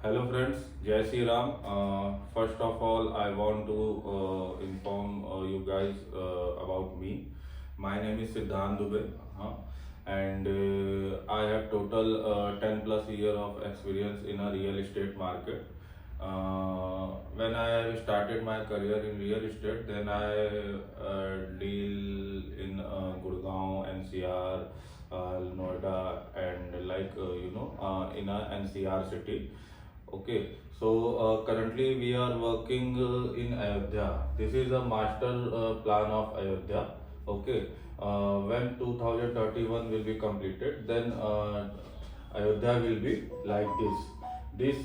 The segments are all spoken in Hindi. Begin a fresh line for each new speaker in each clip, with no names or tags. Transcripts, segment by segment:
Hello friends, Jai Sri Ram. First of all, I want to inform you guys about me. My name is Siddhant Dubey, and I have total 10 plus year of experience in a real estate market. When I started my career in real estate, then I deal in Gurgaon, NCR, Noida, and in a NCR city. Okay, so currently we are working in Ayodhya. This is a master plan of Ayodhya. Okay, when 2031 will be completed, then Ayodhya will be like this. This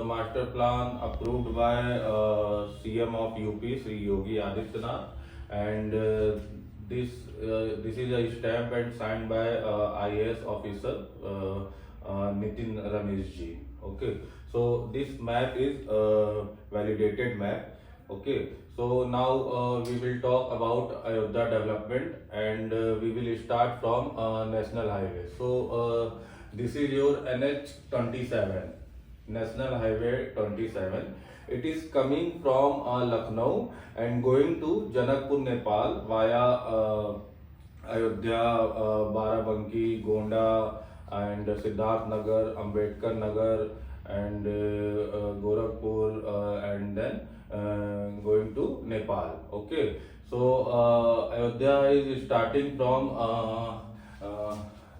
master plan approved by CM of UP, Sri Yogi Adityanath, and this is a stamp and signed by IAS officer Nitin Ramesh ji. Okay, so this map is validated map. Okay, so now we will talk about Ayodhya development, and we will start from National Highway. So this is your NH 27, National Highway 27. It is coming from Lucknow and going to Janakpur, Nepal via Ayodhya, Barabanki, Gonda, and Siddharth Nagar, Ambedkar Nagar, and Gorakhpur, and then going to Nepal. Okay, so Ayodhya is starting from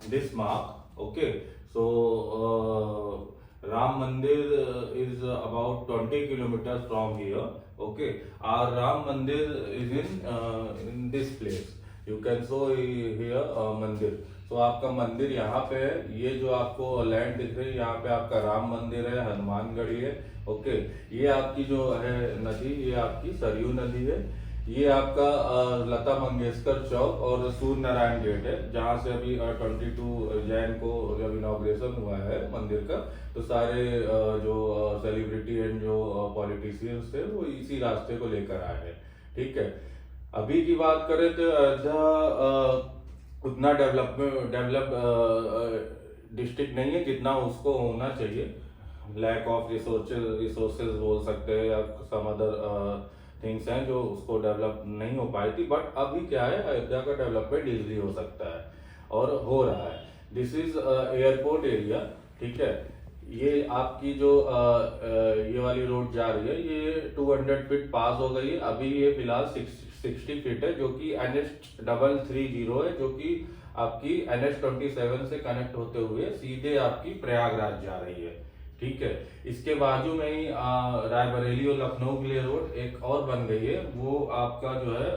this mark. Okay, so Ram Mandir is about 20 kilometers from here. Okay, our Ram Mandir is in this place. You can show here मंदिर. तो आपका मंदिर यहाँ पे है. ये जो आपको लैंड दिख रही है, यहाँ पे आपका राम मंदिर है, हनुमानगढ़ी है. ओके, ये आपकी जो है नदी, ये आपकी सरयू नदी है. ये आपका लता मंगेशकर चौक और सूर्य नारायण गेट है, जहाँ से अभी 22 जैन को जब इनॉग्रेशन हुआ है मंदिर का, तो सारे जो सेलिब्रिटी एंड जो पॉलिटिशियंस थे वो इसी रास्ते को लेकर आए हैं. ठीक है, अभी की बात करें तो अयोध्या उतना डेवलप डिस्ट्रिक्ट नहीं है जितना उसको होना चाहिए. लैक ऑफ रिसोर्सेज बोल सकते हैं, या सम अदर थिंग्स हैं जो उसको डेवलप नहीं हो पाई थी. बट अभी क्या है, अयोध्या का डेवलपमेंट इजीली हो सकता है और हो रहा है. This is airport area. ठीक है, ये आपकी जो ये वाली रोड जा रही है, ये 200 फीट पास हो गई है. अभी ये फिलहाल 60 फीट है, जो कि NH 330 है, जो कि आपकी NH 27 से कनेक्ट होते हुए सीधे आपकी प्रयागराज जा रही है. ठीक है, इसके बाजू में ही रायबरेली और लखनऊ के लिए रोड एक और बन गई है. वो आपका जो है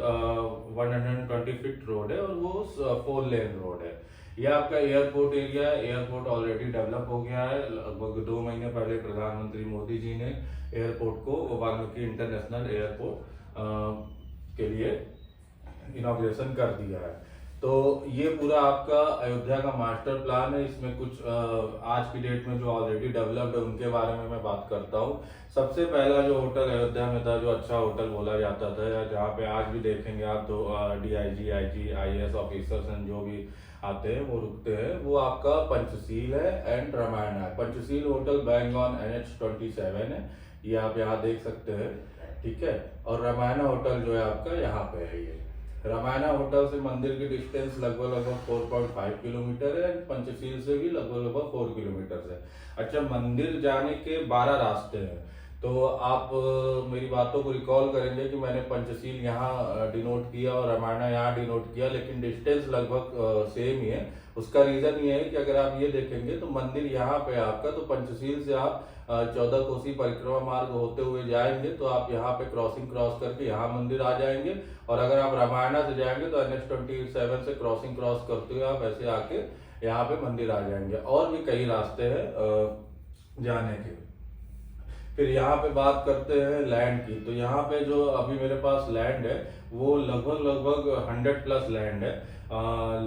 120 फीट रोड है और वो 4 लेन रोड है. ये आपका एयरपोर्ट एरिया है. एयरपोर्ट ऑलरेडी डेवलप हो गया है. लगभग 2 महीने पहले प्रधानमंत्री मोदी जी ने एयरपोर्ट को वाल्मीकि इंटरनेशनल एयरपोर्ट के लिए इनॉग्रेशन कर दिया है. तो ये पूरा आपका अयोध्या का मास्टर प्लान है. इसमें कुछ आज की डेट में जो ऑलरेडी डेवलप्ड है उनके बारे में मैं बात करता हूँ. सबसे पहला जो होटल अयोध्या में था, जो अच्छा होटल बोला जाता था, या जहाँ पे आज भी देखेंगे आप तो DIG, IG, IAS ऑफिसर्स जो भी आते हैं वो रुकते हैं, वो आपका पंचशील है एंड रामायण है. Panchsheel hotel bang on NH 27 है, ये आप यहाँ देख सकते हैं. ठीक है, और रामायण होटल जो है आपका यहाँ पे है. ये रामायण होटल से मंदिर की डिस्टेंस लगभग 4.5 किलोमीटर है. पंचशील से भी लगभग 4 किलोमीटर है. अच्छा, मंदिर जाने के 12 रास्ते हैं. तो आप मेरी बातों को रिकॉल करेंगे कि मैंने पंचशील यहाँ डिनोट किया और रामायण यहाँ डिनोट किया, लेकिन डिस्टेंस लगभग सेम ही है. उसका रीजन ये है कि अगर आप ये देखेंगे तो मंदिर यहाँ पे आपका, तो पंचशील से आप 14 कोसी परिक्रमा मार्ग होते हुए जाएंगे तो आप यहाँ पे क्रॉस करके यहाँ मंदिर आ जाएंगे. और अगर आप रामायणा से जाएंगे तो NH 27 से क्रॉस करते हुए आप ऐसे आके यहाँ पे मंदिर आ जाएंगे. और भी कई रास्ते हैं जाने के. फिर यहाँ पे बात करते हैं लैंड की. तो यहाँ पे जो अभी मेरे पास लैंड है वो लगभग 100 प्लस लैंड है.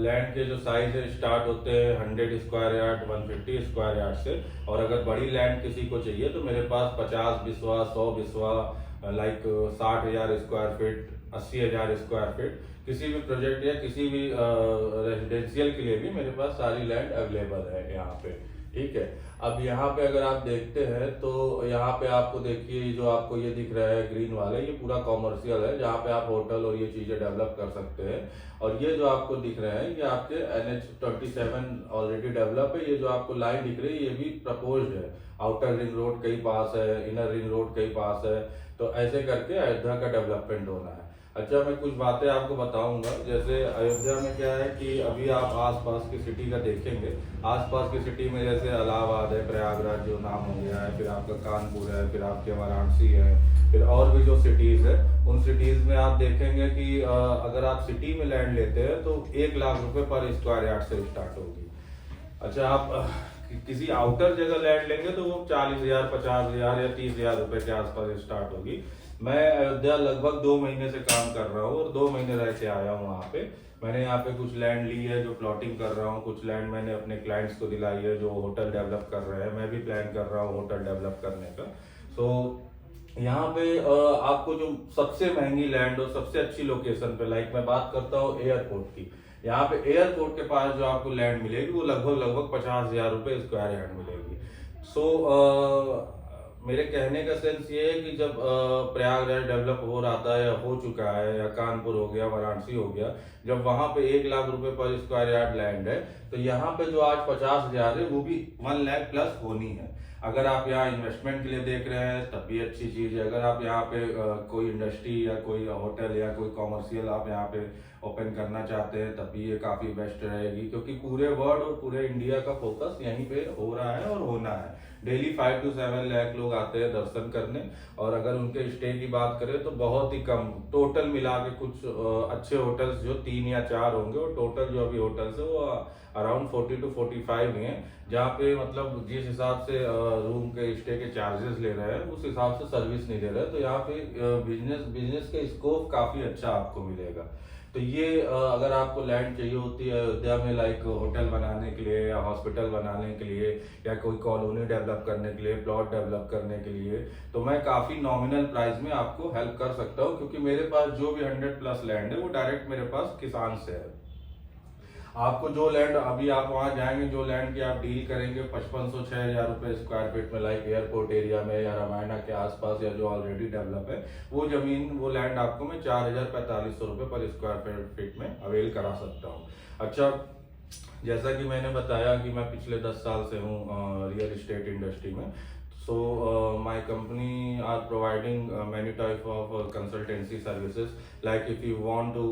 लैंड के जो साइज है स्टार्ट होते हैं 100 स्क्वायर यार्ड, 150 स्क्वायर यार्ड से. और अगर बड़ी लैंड किसी को चाहिए तो मेरे पास 50 Biswa, 100 Biswa, like 60,000 square feet, 80,000 square feet, किसी भी प्रोजेक्ट या किसी भी रेजिडेंशियल के लिए भी मेरे पास सारी लैंड अवेलेबल है यहाँ पे. ठीक है। अब यहाँ पे अगर आप देखते हैं तो यहाँ पे आपको देखिए जो आपको ये दिख रहा है ग्रीन वाला, ये पूरा कॉमर्शियल है जहाँ पे आप होटल और ये चीजें डेवलप कर सकते हैं। और ये जो आपको दिख रहे हैं ये आपके NH-27 ऑलरेडी डेवलप है। ये जो आपको लाइन दिख रही है ये भी प्रपोज्ड है। आउटर रिंग रोड कहीं पास है, इनर रिंग रोड कहीं पास है, तो ऐसे करके अयोध्या का डेवलपमेंट होना है। अच्छा, मैं कुछ बातें आपको बताऊंगा। जैसे अयोध्या में क्या है कि अभी आप आसपास की सिटी का देखेंगे, आसपास की सिटी में जैसे इलाहाबाद है, प्रयागराज जो नाम हो गया है, फिर आपका कानपुर है, फिर आपके वाराणसी है, फिर और भी जो सिटीज है, उन सिटीज में आप देखेंगे कि अगर आप सिटी में लैंड लेते हैं तो 1 लाख रुपए पर स्क्वायर यार्ड से स्टार्ट होगी। अच्छा, आप किसी आउटर जगह लैंड लेंगे तो वो 40,000, 50,000 या 30,000 रुपए के आसपास स्टार्ट होगी। मैं अयोध्या लगभग 2 महीने से काम कर रहा हूँ और 2 महीने रह के आया हूँ वहाँ पे। मैंने यहाँ पे कुछ लैंड ली है जो प्लॉटिंग कर रहा हूँ, कुछ लैंड मैंने अपने क्लाइंट्स को दिलाई है जो होटल डेवलप कर रहे हैं। मैं भी प्लान कर रहा हूँ होटल डेवलप करने का। सो यहाँ पे आपको जो सबसे महंगी लैंड और सबसे अच्छी लोकेशन पे, लाइक मैं बात करता हूँ एयरपोर्ट की, यहाँ पे एयरपोर्ट के पास जो आपको लैंड मिलेगी वो लगभग 50,000 रुपए स्क्वायर यार्ड मिलेगी। सो मेरे कहने का सेंस ये है कि जब प्रयागराज डेवलप हो रहा था या हो चुका है, या कानपुर हो गया, वाराणसी हो गया, जब वहां पे 1 लाख रुपए पर स्क्वायर यार्ड लैंड है, तो यहाँ पे जो आज 50,000 है वो भी 1 लाख प्लस होनी है। अगर आप यहाँ इन्वेस्टमेंट के लिए देख रहे हैं तब भी अच्छी चीज है। अगर आप यहाँ पे कोई इंडस्ट्री या कोई होटल या कोई कॉमर्शियल आप यहाँ पे ओपन करना चाहते हैं तब भी ये काफी बेस्ट रहेगी, क्योंकि पूरे वर्ल्ड और पूरे इंडिया का फोकस यहीं पे हो रहा है और होना है। डेली 5 to 7 लाख लोग आते हैं दर्शन करने, और अगर उनके स्टे की बात करें तो बहुत ही कम, टोटल मिला के कुछ अच्छे होटल्स जो 3 या 4 होंगे, और टोटल जो अभी होटल्स है वो अराउंड 40 to 45 ही हैं, जहाँ पे मतलब जिस हिसाब से रूम के स्टे के चार्जेस ले रहे हैं उस हिसाब से सर्विस नहीं दे रहे हैं। तो यहाँ पे बिजनेस का स्कोप काफी अच्छा आपको मिलेगा। तो ये अगर आपको लैंड चाहिए होती है अयोध्या में, लाइक होटल बनाने के लिए या हॉस्पिटल बनाने के लिए या कोई कॉलोनी डेवलप करने के लिए, प्लॉट डेवलप करने के लिए, तो मैं काफी नॉमिनल प्राइस में आपको हेल्प कर सकता हूँ, क्योंकि मेरे पास जो भी 100+ लैंड है वो डायरेक्ट मेरे पास किसान से है। आपको जो लैंड, अभी आप वहां जाएंगे, जो लैंड की आप डील करेंगे 5500 6,000 रुपए स्क्वायर फीट में, लाइक एयरपोर्ट एरिया में या रामायणा के आसपास या जो ऑलरेडी डेवलप है, वो जमीन वो लैंड आपको मैं 4,000 4500 रुपए पर स्क्वायर फीट में अवेल करा सकता हूँ। अच्छा, जैसा कि मैंने बताया कि मैं पिछले 10 साल से हूँ रियल एस्टेट इंडस्ट्री में। So my company are providing many type of consultancy services. Like if you want to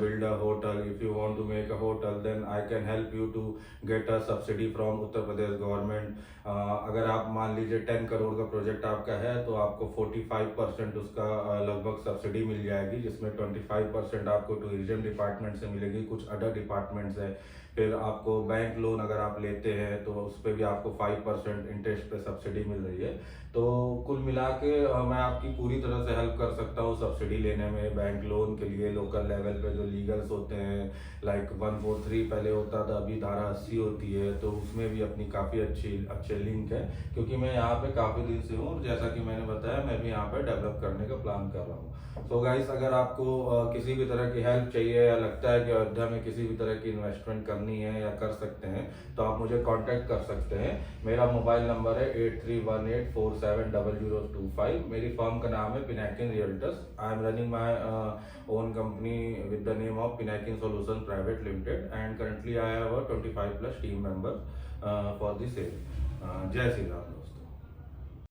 build a hotel, if you want to make a hotel, then I can help you to get a subsidy from Uttar Pradesh government. अगर आप मान लीजिए 10 करोड़ का प्रोजेक्ट आपका है तो आपको 45% उसका लगभग सब्सिडी मिल जाएगी, जिसमें 25% आपको टूरिज्म डिपार्टमेंट से मिलेगी, कुछ अदर डिपार्टमेंट है। फिर आपको बैंक लोन अगर आप लेते हैं तो उस पर भी आपको 5% इंटरेस्ट पे सब्सिडी मिल रही है। तो कुल मिला के मैं आपकी पूरी तरह से हेल्प कर सकता हूँ सब्सिडी लेने में, बैंक लोन के लिए। लोकल लेवल पे जो लीगल्स होते हैं, लाइक 143 पहले होता था, अभी धारा 80 होती है, तो उसमें भी अपनी काफ़ी अच्छे लिंक है, क्योंकि मैं यहाँ पे काफ़ी दिन से हूँ और जैसा कि मैंने बताया मैं भी यहाँ पे डेवलप करने का प्लान कर रहा हूँ। सो गाइस, अगर आपको किसी भी तरह की हेल्प चाहिए या लगता है कि अयोध्या में किसी भी तरह की इन्वेस्टमेंट करनी है या कर सकते हैं, तो आप मुझे कांटेक्ट कर सकते हैं। मेरा मोबाइल नंबर है 8318470025। मेरी फर्म का नाम है Pinakin realtors. I am running my own company with the name of Pinakin solution private limited, and currently I have 25+ team members for the sale. Jai Shri Ram.